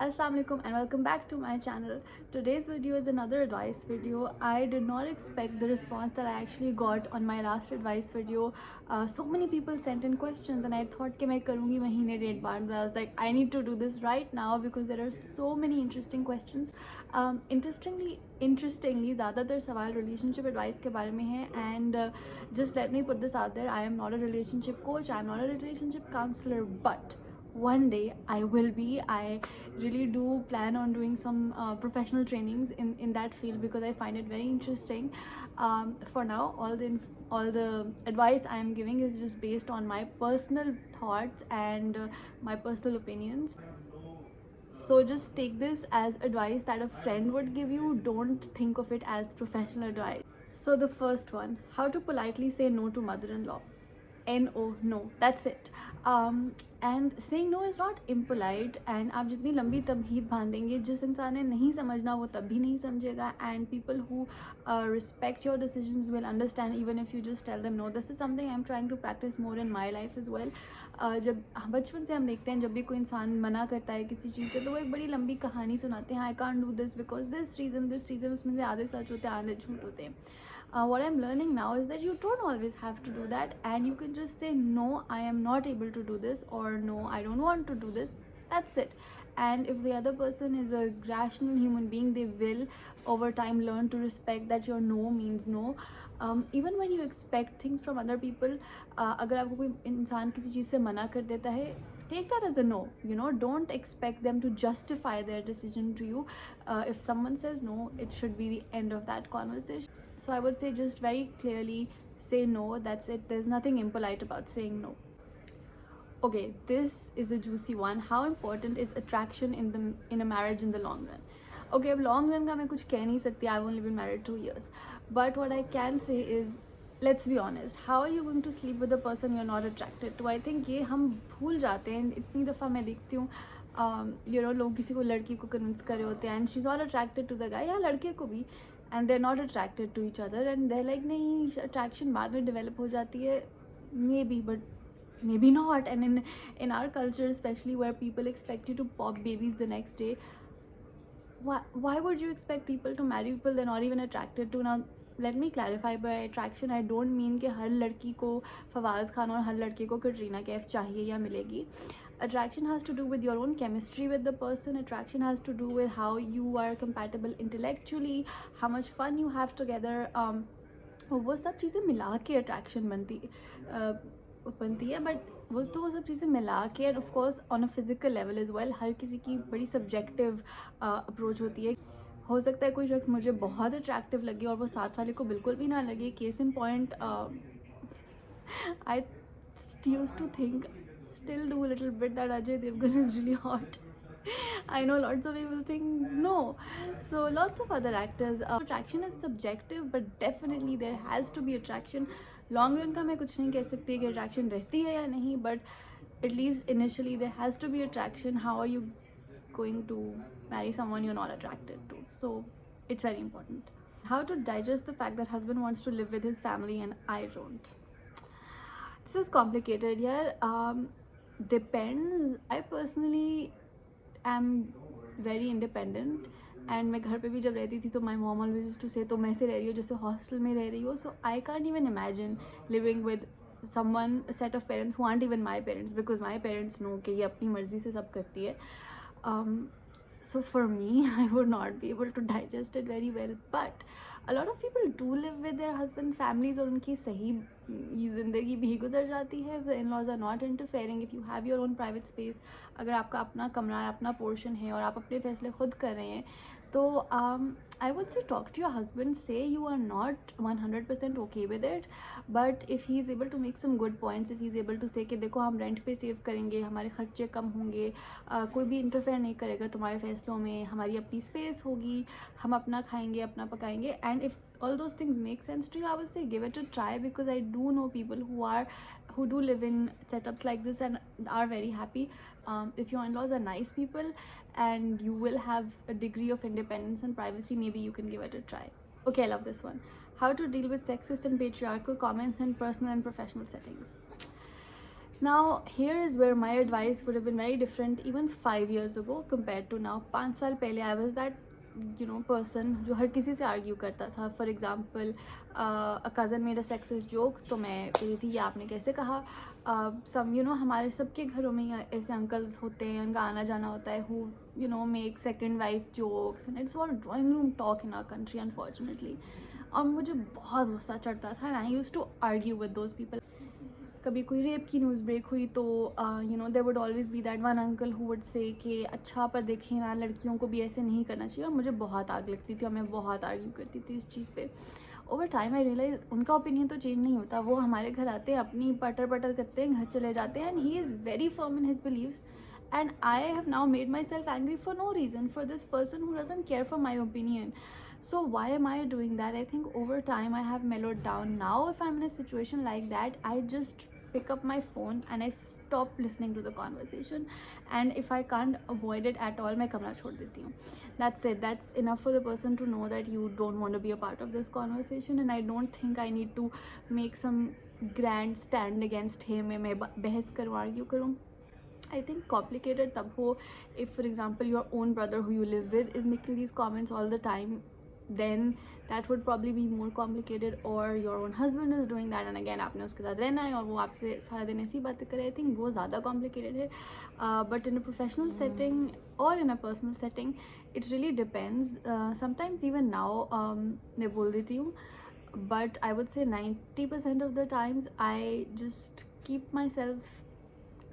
Assalamu alaikum and welcome back to my channel. Today's video is another advice video. I did not expect the response that I actually got on my last advice video. So many people sent in questions and I thought कि मैं करूँगी महीने डेढ़ बाद, but I was like I need to do this right now because there are so many interesting questions. Interestingly ज़्यादातर सवाल relationship advice के बारे में है and just let me put this out there. I am not a relationship coach. I am not a relationship counselor, but one day I will be. I really do plan on doing some professional trainings in that field because I find it very interesting. For now, all the advice I am giving is just based on my personal thoughts and my personal opinions. So just take this as advice that a friend would give you. Don't think of it as professional advice. So the first one, how to politely say no to mother-in-law. No, no, that's it. And saying no is not impolite. And आप जितनी लंबी तमहीद बांधेंगे, जिस इंसान ने नहीं समझना वो तब भी नहीं समझेगा. And people who respect your decisions will understand even if you just tell them no. This is something I'm trying to practice more in my life as well. जब बचपन से हम देखते हैं जब भी कोई इंसान मना करता है किसी चीज़ से तो वो एक बड़ी लंबी कहानी सुनाते हैं. I can't do this because this reason. उसमें से आधे सच होते हैं आधे झूठ होते हैं. What I'm learning now is that you don't always have to do that, and you can just say no, I am not able to do this, or no, I don't want to do this. That's it. And if the other person is a rational human being, they will over time learn to respect that your no means no. Even when you expect things from other people, अगर आपको कोई इंसान किसी चीज़ से मना कर देता है, take that as a no. Don't expect them to justify their decision to you. If someone says no, it should be the end of that conversation. So I would say just very clearly say no. That's it. There's nothing impolite about saying no. Okay, this is a juicy one. How important is attraction in a marriage in the long run? Okay, अब long run का मैं कुछ कह नहीं सकती. I've only been married 2 years. But what I can say is, let's be honest. How are you going to sleep with a person you're not attracted to? I think ये हम भूल जाते हैं. इतनी दफ़ा मैं देखती हूँ लोग किसी को लड़की को कन्विंस कर रहे होते हैं and she's not attracted to the guy, या लड़के को भी, and they're not attracted to each other and they're like नहीं attraction बाद में develop हो जाती है, maybe, but maybe not. And in our culture especially, where people expect you to pop babies the next day, why would you expect people to marry people they're not even attracted to? Now let me clarify, by attraction I don't mean कि हर लड़की को फवाज खान और हर लड़के को कटरीना कैफ चाहिए या मिलेगी. Attraction has to do with your own chemistry with the person. Attraction has to do with how you are compatible intellectually, how much fun you have together. वो सब चीज़ें मिला के attraction बनती है, but वो सब चीज़ें मिला के, and of course on a physical level as well. हर किसी की बड़ी subjective approach होती है. हो सकता है कोई शख्स मुझे बहुत अट्रैक्टिव लगे और वो साथ वाले को बिल्कुल भी ना लगे. Case in point, I used to think, still do a little bit, that Ajay Devgan is really hot. I know lots of people think no. So lots of other actors. Attraction is subjective, but definitely there has to be attraction. Long run का मैं कुछ नहीं कह सकती कि attraction रहती है या नहीं, but at least initially there has to be attraction. How are you going to marry someone you're not attracted to? So it's very important. How to digest the fact that husband wants to live with his family and I don't. This is complicated. Depends. I personally am very independent, and मैं घर पे भी जब रहती थी तो my mom always used to say तो मैं ऐसे रह रही हो जैसे हॉस्टल में रह रही हो. So I can't even imagine living with someone, a set of parents who aren't even my parents, because my parents know कि ये अपनी मर्जी से सब करती है. So for me, I would not be able to digest it very well. But a lot of people do live with their husbands' families और उनकी सही ज़िंदगी भी गुजर जाती है. The in-laws are not interfering. If you have your own private space, अगर आपका अपना कमरा है, अपना पोर्शन है और आप अपने फैसले खुद कर रहे हैं, तो I would say talk to your husband. Say you are not 100% okay with it, but if he is able to make some good points, if he is able to say कि देखो हम रेंट पे save करेंगे, हमारे खर्चे कम होंगे, कोई भी इंटरफेयर नहीं करेगा तुम्हारे फैसलों में, हमारी अपनी स्पेस होगी, हम अपना खाएंगे अपना पकाएंगे, and if all those things make sense to you, I would say give it a try, because I do know people who do live in setups like this and are very happy. If your in-laws are nice people and you will have a degree of independence and privacy, maybe you can give it a try. Okay, I love this one. How to deal with sexist and patriarchal comments in personal and professional settings. Now here is where my advice would have been very different even 5 years ago compared to now. 5 साल पहले I was that person जो हर किसी से argue करता था. For example a cousin made a sexist joke, तो मैं कही थी ये आपने कैसे कहा. सम हमारे सबके घरों में ऐसे अंकल्स होते हैं, उनका आना जाना होता है, who make second wife jokes, and it's all drawing room talk in our country unfortunately. और मुझे बहुत गुस्सा चढ़ता था, and I used to argue with those people. कभी कोई रेप की न्यूज़ ब्रेक हुई तो there would always be that one uncle who would say कि अच्छा पर देखिए ना, लड़कियों को भी ऐसे नहीं करना चाहिए. और मुझे बहुत आग लगती थी और मैं बहुत आर्ग्यू करती थी इस चीज़ पे. ओवर टाइम आई रियलाइज उनका ओपिनियन तो चेंज नहीं होता. वो हमारे घर आते हैं, अपनी पटर पटर करते हैं, घर चले जाते हैं, and he is very firm in his beliefs. And I have now made myself angry for no reason for this person who doesn't care for my opinion. So why am I doing that? I think over time I have mellowed down. Now if I'm in a situation like that, I just pick up my phone and I stop listening to the conversation, and if I can't avoid it at all, मैं कमरा छोड़ देती हूँ. That's it. That's enough for the person to know that you don't want to be a part of this conversation, and I don't think I need to make some grand stand against him. मैं बहस करूँ, argue करूँ. I think complicated tab ho if for example your own brother who you live with is making these comments all the time, then that would probably be more complicated. Or your own husband is doing that and again आपने उसके साथ रहना है और वो आपसे सारा दिन ऐसी बातें करे. I think वो ज़्यादा complicated है. But in a professional setting or in a personal setting, it really depends. Sometimes even now मैं बोल देती हूँ, but I would say 90% of the times I just keep myself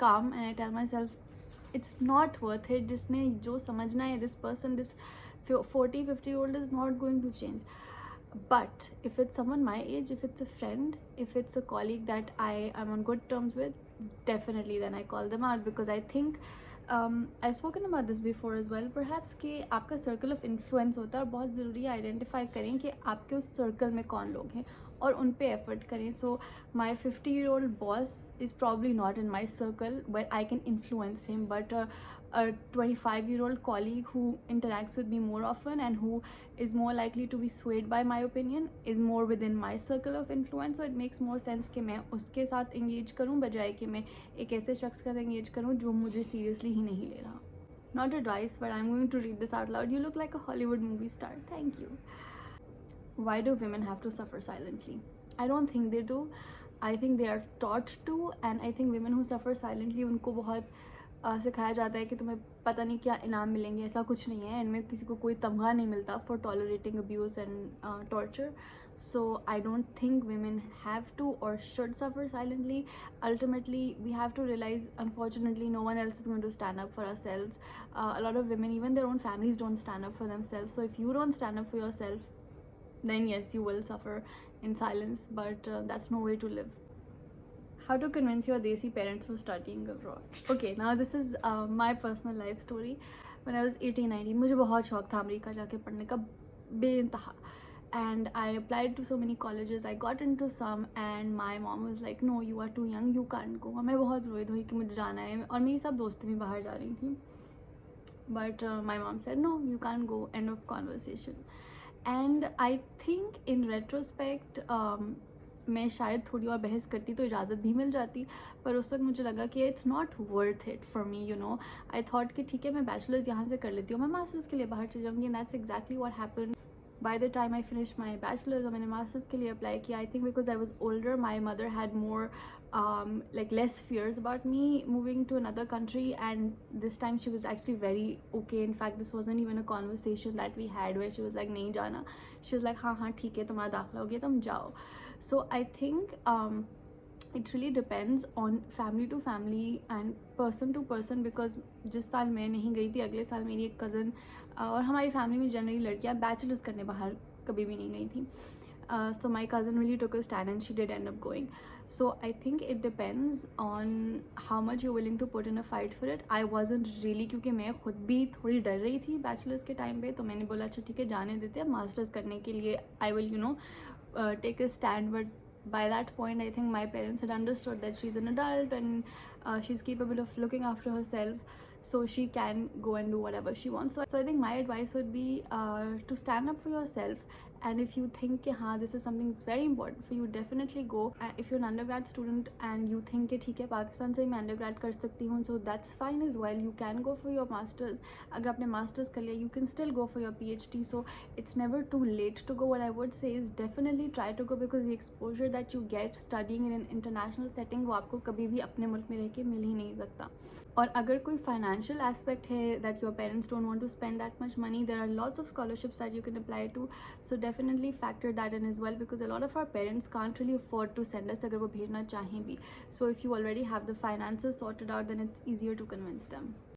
calm and I tell myself it's not worth it. जिसने जो समझना है, this person, this 40-50-year-old is not going to change. But if it's someone my age, if it's a friend, if it's a colleague that I am on good terms with, definitely then I call them out, because I think I've spoken about this before as well perhaps कि आपका circle of influence होता है और बहुत ज़रूरी है identify करें कि आपके उस सर्कल में कौन लोग हैं और उन पे एफर्ट करें. सो माई 50-year-old boss is probably not in my circle but I can influence him, but a 25-year-old colleague who interacts with me more often and who is more likely to be swayed by my opinion is more within my circle of influence. So it makes more sense कि मैं उसके साथ engage करूँ बजाय कि मैं एक ऐसे शख्स के साथ engage करूँ जो मुझे seriously ही नहीं ले रहा. Not advice, but I'm going to read this out loud. You look like a Hollywood movie star. Thank you. Why do women have to suffer silently? I don't think they do. I think they are taught to, and I think women who suffer silently उनको बहुत सिखाया जाता है कि तुम्हें पता नहीं क्या इनाम मिलेंगे. ऐसा कुछ नहीं है. इनमें किसी को कोई तमगा नहीं मिलता for tolerating abuse and torture. So I don't think women have to or should suffer silently. Ultimately, we have to realize, unfortunately, no one else is going to stand up for ourselves. A lot of women, even their own families, don't stand up for themselves. So if you don't stand up for yourself, then yes, you will suffer in silence, but that's no way to live. How to convince your desi parents for studying abroad. Okay, now this is my personal life story. When I was 18-19, मुझे बहुत शौक था America जाके पढ़ने का बेइंतहा. And I applied to so many colleges. I got into some, and my mom was like, "No, you are too young. You can't go." मैं बहुत रोई धोई कि मुझे जाना है, और मेरी सब दोस्तें भी बाहर जा रही थी. But my mom said, "No, you can't go." End of conversation. And I think in retrospect, मैं शायद थोड़ी और बहस करती तो इजाज़त भी मिल जाती, पर उस वक्त मुझे लगा कि it's not worth it for me. I thought कि ठीक है, मैं बैचलर्स यहाँ से कर लेती हूँ, मैं मास्टर्स के लिए बाहर चली जाऊँगी. And that's exactly what happened. By the time I finish my bachelors और मैंने मास्टर्स के लिए अप्लाई किया, I think because I was older, my mother had more like less fears about me moving to another country, and this time she was actually very okay. In fact, this wasn't even a conversation that we had where she was like नहीं जाना. She was like हाँ ठीक है, तुम्हारा दाखिला हो गया, तुम जाओ. So I think it really depends on family to family and person to person, because जिस साल मैं नहीं गई थी, अगले साल मेरी एक कज़न और हमारी फैमिली में जनरली लड़कियाँ बैचलर्स करने बाहर कभी भी नहीं गई थी. So my cousin really took a stand and she did end up going. So I think it depends on how much you're willing to put in a fight for it. I wasn't really, क्योंकि मैं खुद भी थोड़ी डर रही थी bachelors के time पे, तो मैंने बोला अच्छा ठीक है जाने देते हैं, मास्टर्स करने के लिए I will take a stand. But by that point I think my parents had understood that she's an adult and she's capable of looking after herself, so she can go and do whatever she wants. So I think my advice would be to stand up for yourself and if you think कि हाँ this is something is very important for you, definitely go. If you're an undergrad student and you think कि ठीक है पाकिस्तान से ही मैं undergrad कर सकती हूँ, so that's fine as well. You can go for your masters. अगर आपने masters कर लिया, you can still go for your PhD. So it's never too late to go. What I would say is definitely try to go, because the exposure that you get studying in an international setting वो आपको कभी भी अपने मुल्क में रह के मिल ही नहीं सकता. और अगर कोई financial aspect है that your parents don't want to spend that much money, there are lots of scholarships that you can apply to. So definitely factor that in as well, because a lot of our parents can't really afford to send us अगर वो भेजना चाहें भी. So if you already have the finances sorted out, then it's easier to convince them.